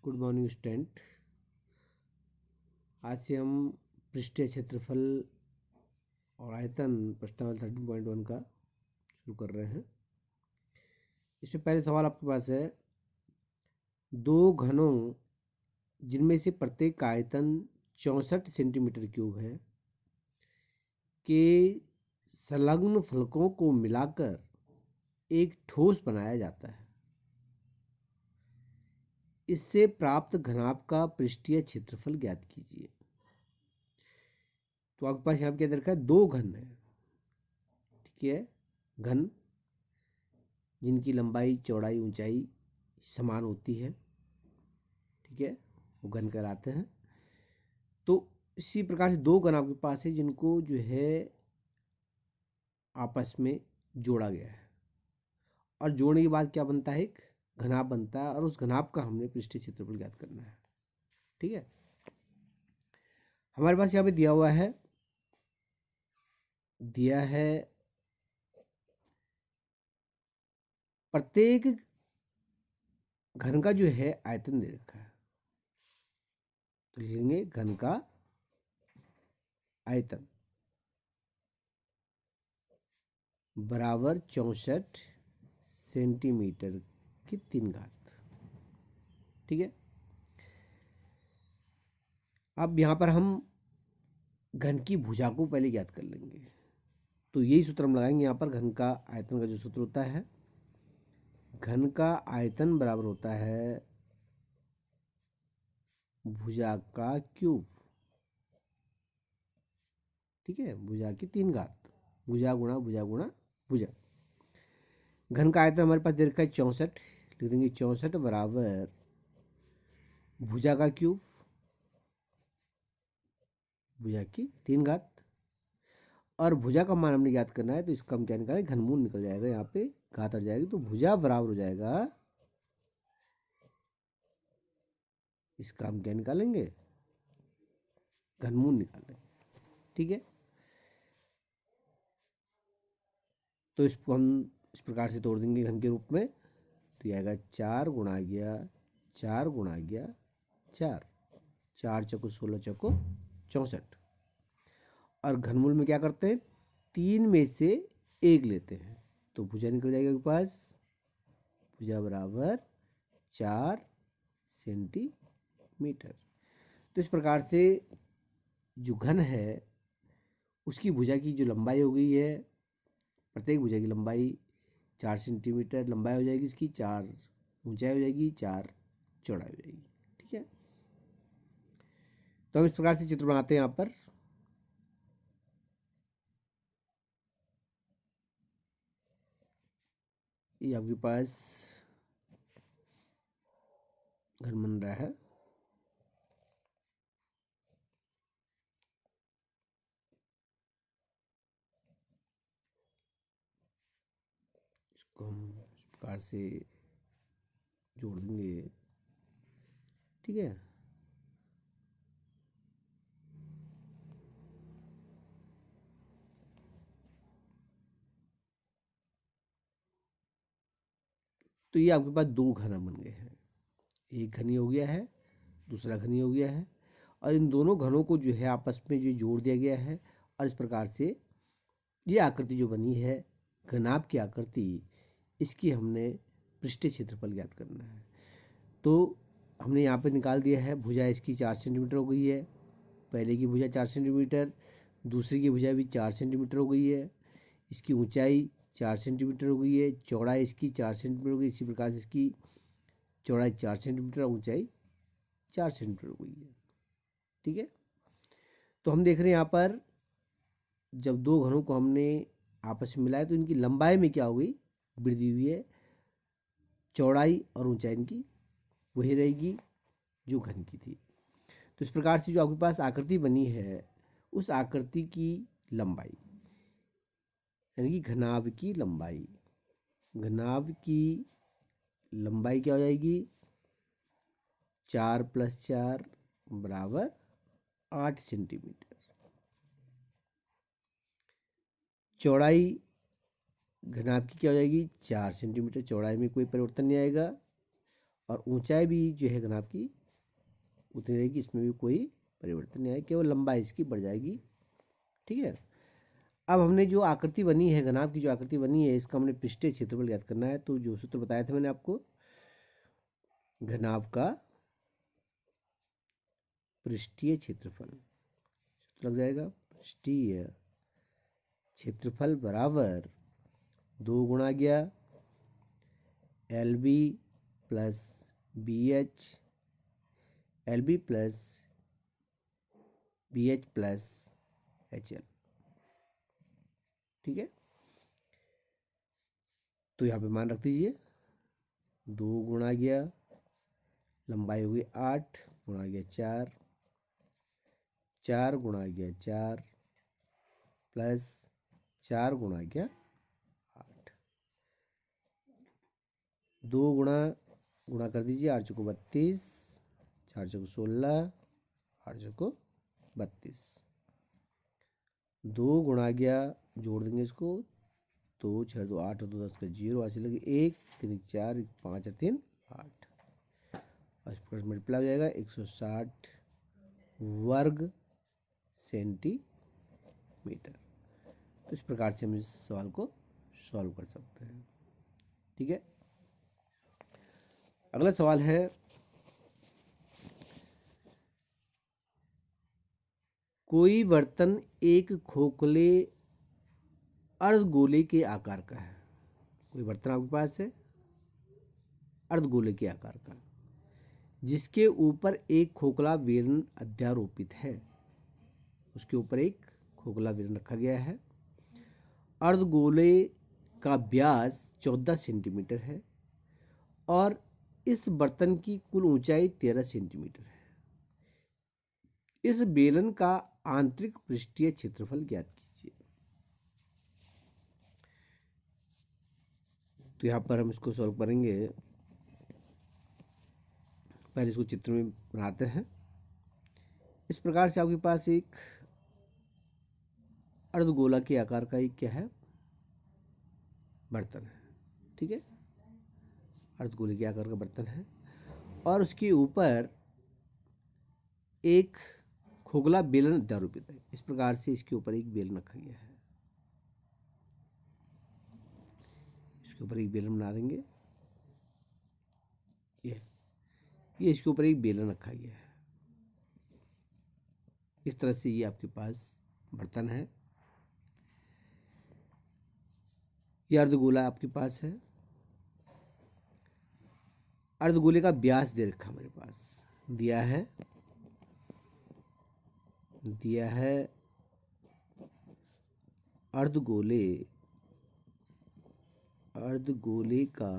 Good morning student. आज से हम पृष्ठीय क्षेत्रफल और आयतन प्रश्नावली 13.1 का शुरू कर रहे हैं। इसमें पहले सवाल आपके पास है, दो घनों जिनमें से प्रत्येक का आयतन 64 सेंटीमीटर क्यूब है के संलग्न फलकों को मिलाकर एक ठोस बनाया जाता है। इससे प्राप्त घनाभ का पृष्ठीय क्षेत्रफल ज्ञात कीजिए। तो आपके पास यहाँ पे क्या दे रखा है, दो घन है, ठीक है, घन जिनकी लंबाई चौड़ाई ऊंचाई समान होती है, ठीक है, वो घन कहलाते हैं। तो इसी प्रकार से दो घन आपके पास है जिनको जो है आपस में जोड़ा गया है, और जोड़ने के बाद क्या बनता है, एक घनाभ बनता है, और उस घनाभ का हमने पृष्ठीय क्षेत्रफल ज्ञात करना है। ठीक है, हमारे पास यहाँ पे दिया है प्रत्येक घन का जो है आयतन दे रखा है। तो लिखेंगे घन का आयतन बराबर 64 सेंटीमीटर की 3 घात। ठीक है, अब यहाँ पर हम घन की भुजा को पहले ज्ञात कर लेंगे। तो यही सूत्र हम लगाएंगे यहाँ पर। घन का आयतन का जो सूत्र होता है, घन का आयतन बराबर होता है भुजा का क्यूब। ठीक है, भुजा की 3 घात, भुजा गुणा भुजा गुणा भुजा। घन का आयतन हमारे पास दे रखा है 64, लिख देंगे 64 बराबर भुजा का क्यूब, भुजा की 3 घात। और भुजा का मान हमने ज्ञात करना है, तो इसका हम क्या निकालें, घनमूल निकल जाएगा, यहाँ पे घात हट जाएगी, तो भुजा बराबर हो जाएगा, इसका हम क्या निकालेंगे, घनमूल निकालेंगे। ठीक है, तो इसको हम इस प्रकार से तोड़ देंगे घन के रूप में। तो यह आएगा 4 गुणा गया 4 गुणा गया 4, 4 चौको 16 चौको 64। और घनमूल में क्या करते हैं, 3 में से 1 लेते हैं, तो भुजा निकल जाएगा आपके पास, भुजा बराबर 4 सेंटीमीटर। तो इस प्रकार से जो घन है उसकी भुजा की जो लंबाई हो गई है, प्रत्येक भुजा की लंबाई 4 सेंटीमीटर लंबाई हो जाएगी, इसकी 4 ऊंचाई हो जाएगी, 4 चौड़ाई हो जाएगी। ठीक है, तो हम इस प्रकार से चित्र बनाते हैं यहाँ पर। ये आपके पास घन बन रहा है। इसको हम इस प्रकार से जोड़ देंगे। ठीक है, तो ये आपके पास दो घन बन गए हैं, एक घनी हो गया है, दूसरा घनी हो गया है, और इन दोनों घनों को जो है आपस में जो जोड़ दिया गया है, और इस प्रकार से ये आकृति जो बनी है घनाभ की आकृति, इसकी हमने पृष्ठीय क्षेत्रफल ज्ञात करना है। तो हमने यहाँ पे निकाल दिया है, भुजा इसकी 4 सेंटीमीटर हो गई है, पहले की भुजा 4 सेंटीमीटर, दूसरी की भुजा भी 4 सेंटीमीटर हो गई है, इसकी ऊंचाई 4 सेंटीमीटर हो गई है, चौड़ाई इसकी 4 सेंटीमीटर हो गई, इसी प्रकार से इसकी चौड़ाई 4 सेंटीमीटर, ऊंचाई 4 सेंटीमीटर हो गई है। ठीक है, तो हम देख रहे हैं यहाँ पर जब दो घनों को हमने आपस में मिलाया तो इनकी लंबाई में क्या हो गई, वृद्धि हुई है, चौड़ाई और ऊंचाई इनकी वही रहेगी जो घन की थी। तो इस प्रकार से जो आपके पास आकृति बनी है, उस आकृति की लंबाई यानी कि घनाभ की लंबाई, घनाभ की लंबाई क्या हो जाएगी, 4 + 4 बराबर 8 सेंटीमीटर। चौड़ाई घनाभ की क्या हो जाएगी, 4 सेंटीमीटर, चौड़ाई में कोई परिवर्तन नहीं आएगा, और ऊंचाई भी जो है घनाभ की उतनी रहेगी, इसमें भी कोई परिवर्तन नहीं आएगा, केवल लंबाई इसकी बढ़ जाएगी। ठीक है। अब हमने जो आकृति बनी है, घनाभ की जो आकृति बनी है, इसका हमने पृष्ठीय क्षेत्रफल ज्ञात करना है। तो जो सूत्र बताया था मैंने आपको, घनाभ का पृष्ठीय क्षेत्रफल लग जाएगा, पृष्ठीय क्षेत्रफल बराबर 2 गुणा गया L B plus B H, L B plus B H plus H L. ठीक है। तो यहाँ पे मान रख दीजिए, 2 गुणा गया लंबाई हो गई 8 गुणा गया 4, 4 गुणा गया 4 प्लस 4 गुणा गया 8, 2 गुणा कर दीजिए, 8 चौको 32, 4 चौको 16, 8 चौको 32, 2 गुणा गया, जोड़ देंगे इसको, 2 6 2 8 2 10 का 0, ऐसे लगे 1 3 4 5 3 8, और इस पर मल्टीप्लाई हो जाएगा 160 वर्ग सेंटीमीटर। तो इस प्रकार से हम इस सवाल को सॉल्व कर सकते हैं। ठीक है। अगला सवाल है, कोई बर्तन एक खोखले अर्धगोले के आकार का है। कोई बर्तन आपके पास है अर्धगोले के आकार का, जिसके ऊपर एक खोखला बेलन अध्यारोपित है। उसके ऊपर एक खोखला बेलन रखा गया है। अर्धगोले का व्यास 14 सेंटीमीटर है और इस बर्तन की कुल ऊंचाई 13 सेंटीमीटर है। इस बेलन का आंतरिक पृष्ठीय क्षेत्रफल ज्ञात कीजिए। तो यहाँ पर हम इसको सॉल्व करेंगे। पहले इसको चित्र में बनाते हैं। इस प्रकार से आपके पास एक अर्धगोला के आकार का एक क्या है, बर्तन है। ठीक है। अर्धगोले के आकार का बर्तन है और उसके ऊपर एक खोखला बेलन अध्यारोपित है। इस प्रकार से इसके ऊपर एक बेलन रखा गया है। इसके ऊपर एक बेलन बना देंगे। ये इसके ऊपर एक बेलन रखा गया है। इस तरह से ये आपके पास बर्तन है। ये अर्धगोला आपके पास है। अर्धगोले का व्यास दे रखा मेरे पास, दिया है अर्धगोले का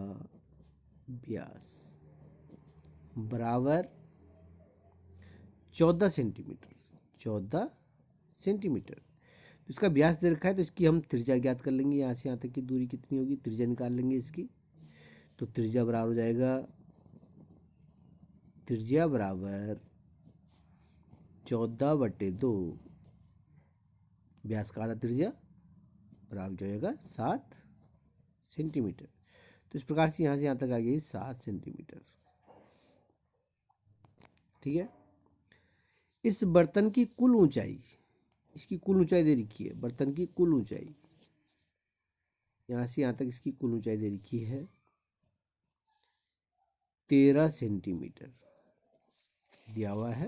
व्यास बराबर 14 सेंटीमीटर। तो इसका व्यास दे रखा है, तो इसकी हम त्रिज्या ज्ञात कर लेंगे। यहाँ से यहाँ तक की दूरी कितनी होगी, त्रिज्या निकाल लेंगे इसकी। तो त्रिज्या बराबर हो जाएगा, त्रिज्या बराबर 14/2, व्यास का आधा त्रिज्या बराबर क्या हो जाएगा 7 सेंटीमीटर। तो इस प्रकार से यहाँ तक आ गई 7 सेंटीमीटर। ठीक है। इस बर्तन की कुल ऊंचाई, इसकी कुल ऊंचाई दे रखी है, बर्तन की कुल ऊंचाई, यहाँ से यहाँ तक इसकी कुल ऊंचाई दे रखी है 13 सेंटीमीटर दिया हुआ है।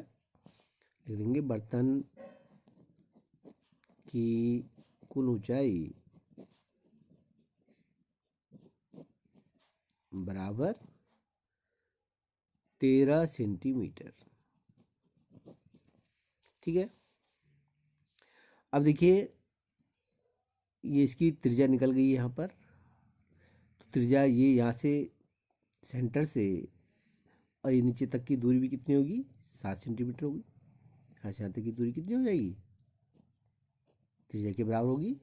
लिख देंगे बर्तन की कुल ऊंचाई बराबर 13 सेंटीमीटर। ठीक है। अब देखिए, ये इसकी त्रिज्या निकल गई है यहाँ पर। तो त्रिज्या ये यहाँ से सेंटर से और ये नीचे तक की दूरी भी कितनी होगी, 7 सेंटीमीटर होगी। यहाँ से यहाँ तक की दूरी कितनी हो जाएगी, त्रिज्या के बराबर होगी।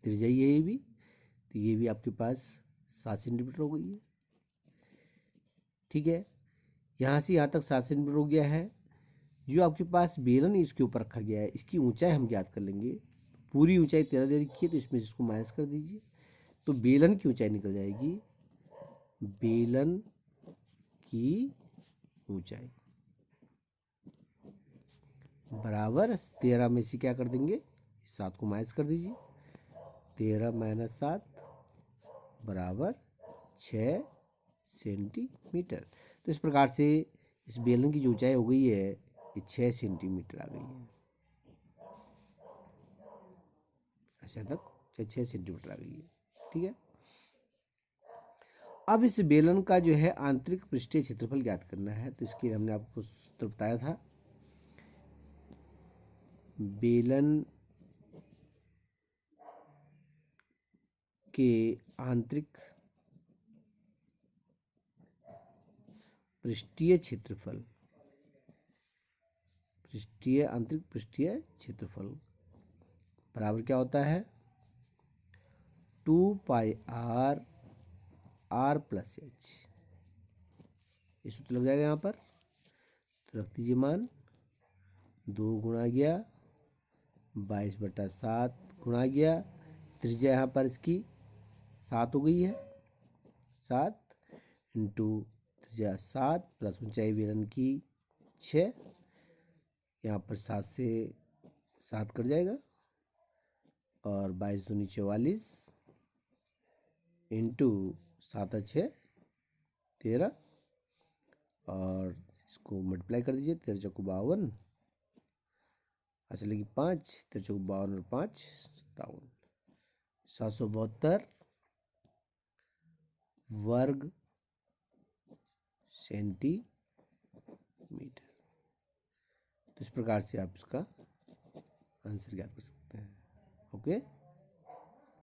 त्रिज्या ही है ये भी, तो ये भी आपके पास 7 सेंटीमीटर हो गई है। ठीक है। यहाँ से यहाँ तक 7 सेंटीमीटर हो गया है। जो आपके पास बेलन इसके ऊपर रखा गया है, इसकी ऊंचाई हम ज्ञात कर लेंगे। पूरी ऊंचाई 13 दे रखी है, तो इसमें इसको माइनस कर दीजिए। तो बेलन की ऊंचाई निकल जाएगी, बेलन की ऊंचाई बराबर 13 में से क्या कर देंगे, 7 को माइनस कर दीजिए। 13 माइनस 7 बराबर 6 सेंटीमीटर। तो इस प्रकार से इस बेलन की जो ऊंचाई हो गई है ये 6 सेंटीमीटर आ गई है। ऐसा तक 6 सेंटीमीटर आ गई है। ठीक है। अब इस बेलन का जो है आंतरिक पृष्ठीय क्षेत्रफल ज्ञात करना है। तो इसके लिए हमने आपको सूत्र बताया था, बेलन के आंतरिक पृष्ठीय क्षेत्रफल, आंतरिक पृष्ठीय क्षेत्रफल बराबर क्या होता है, 2 पाई आर आर प्लस एच। ये सूत्र लग जाएगा यहाँ पर। तो रख दीजिए मान 2 गुणा गया 22/7 गुणा गया, त्रिज्या यहाँ पर इसकी 7 हो गई है, 7 इंटू त्रिज्या 7 प्लस ऊंचाई बेलन की 6, यहाँ पर 7 से 7 कट जाएगा और 22 दूनी 44 इंटू 7 6 13 और इसको मल्टीप्लाई कर दीजिए। 13 चौको 52, अच्छा लगी 5, 13 चौको 52 और 5 57, 772 वर्ग सेंटीमीटर। तो इस प्रकार से आप इसका आंसर ज्ञात कर सकते हैं। ओके।